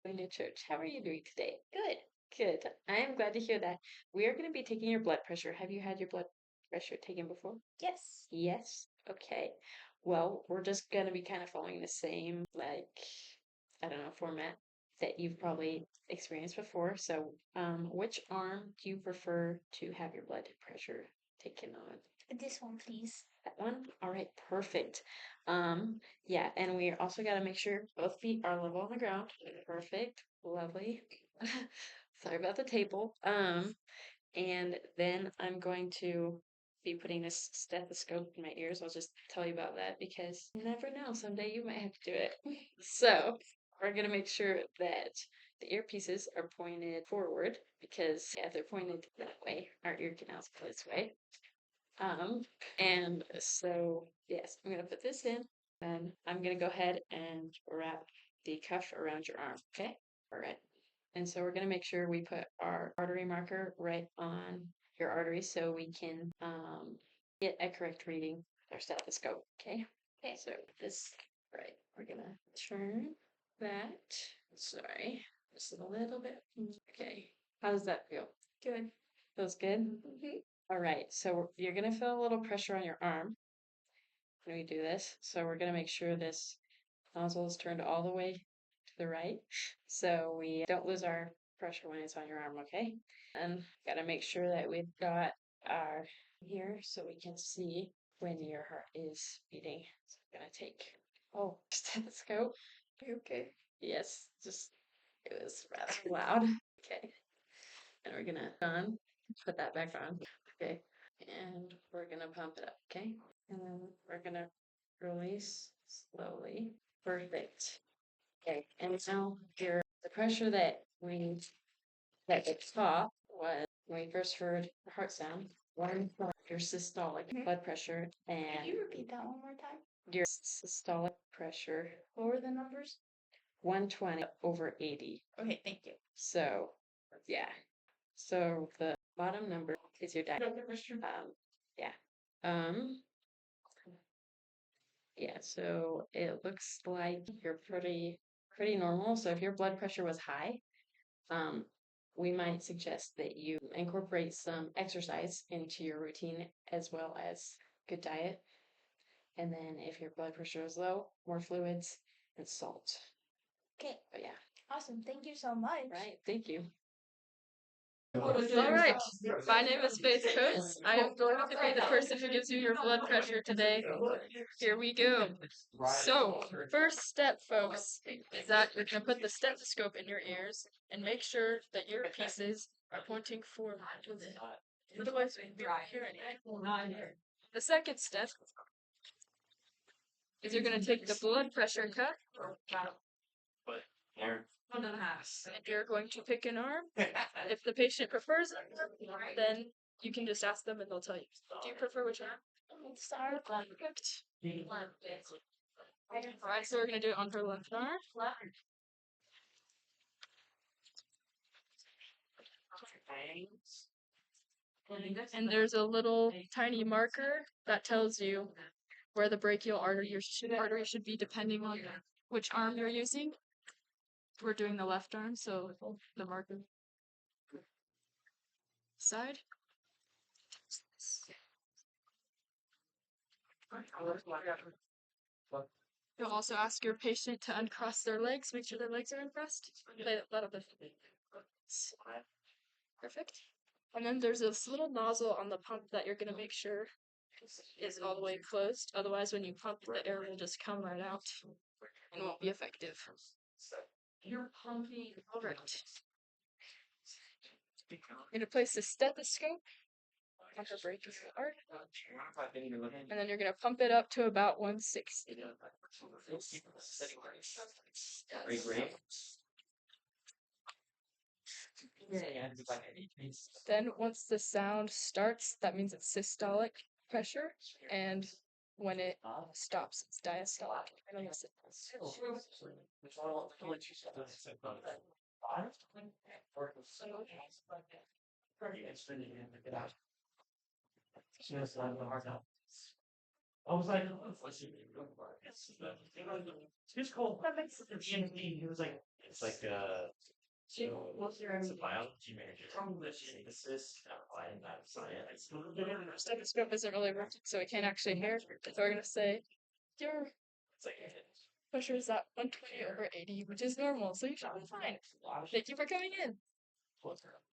Going to church. How are you doing today? Good, good. I am glad to hear that. We are going to be taking your blood pressure. Have you had your blood pressure taken before? Yes. Yes. Okay. Well, we're just going to be kind of following the same, I don't know, format that you've probably experienced before. So, which arm do you prefer to have your blood pressure taken on? This one, please. That one? All right, perfect. Yeah, and we also got to make sure both feet are level on the ground. Perfect. Lovely. Sorry about the table. And then I'm going to be putting this stethoscope in my ears. I'll just tell you about that because you never know. Someday you might have to do it. So we're gonna make sure that the earpieces are pointed forward because if they're pointed that way, our ear canals go this way. Um, and so, yes, I'm going to put this in and I'm going to go ahead and wrap the cuff around your arm. Okay. All right. And so we're going to make sure we put our artery marker right on your artery so we can get a correct reading with our stethoscope. Okay. Okay. So this, right, we're going to turn that. Sorry, just a little bit. Okay. How does that feel? Good. Feels good? Mm-hmm. All right, so you're gonna feel a little pressure on your arm when we do this. So we're gonna make sure this nozzle is turned all the way to the right, so we don't lose our pressure when it's on your arm, okay? And gotta make sure that we've got our here so we can see when your heart is beating. So I'm gonna take stethoscope. Okay. Yes, just it was rather loud. Okay, and we're gonna put that back on. Okay. And we're gonna pump it up, okay? And then we're gonna release slowly. Perfect. Okay, and now the pressure that we saw was when we first heard the heart sound, one for your systolic blood pressure Can and you repeat that one more time? your systolic pressure, What were the numbers? 120 over 80. Okay, thank you. So, yeah. So the bottom number is your diet. Yeah. Um, yeah, so it looks like you're pretty normal. So if your blood pressure was high, um, we might suggest that you incorporate some exercise into your routine as well as good diet. And then if your blood pressure is low, more fluids and salt. Okay, But yeah, awesome. Thank you so much. right. Thank you. All right, my name is Faith Coates. I am going to be the person who gives you your blood pressure today. Here we go. So, first step, folks, is that you're going to put the stethoscope in your ears and make sure that your pieces are pointing forward. Otherwise, we won't hear anything. The second step is you're going to take the blood pressure cuff and you're going to pick an arm. If the patient prefers it, then you can just ask them and they'll tell you. Do you prefer which arm? Sorry. Perfect. Alright, so we're gonna do it on her left arm. And there's a little tiny marker that tells you where the brachial artery should be depending on which arm you're using. We're doing the left arm, so the marker side. You'll also ask your patient to uncross their legs, make sure their legs are uncrossed. Let up the Perfect. And then there's this little nozzle on the pump that you're going to make sure is all the way closed. Otherwise, when you pump, the air will just come right out and won't be effective. You're pumping. All right. You're going to place the stethoscope on her brachial artery. And then you're going to pump it up to about 160. Then once the sound starts, that means it's systolic pressure, and when it stops, it's diastolic. I don't know. I was like, it's cool. That makes sense. He was like, it's like it's a biology major. Physicist, applied math science. Stethoscope isn't really working, so we can't actually hear. So we're gonna say your It's like pressure is at 120/80, which is normal, so you should be fine. Thank you for coming in.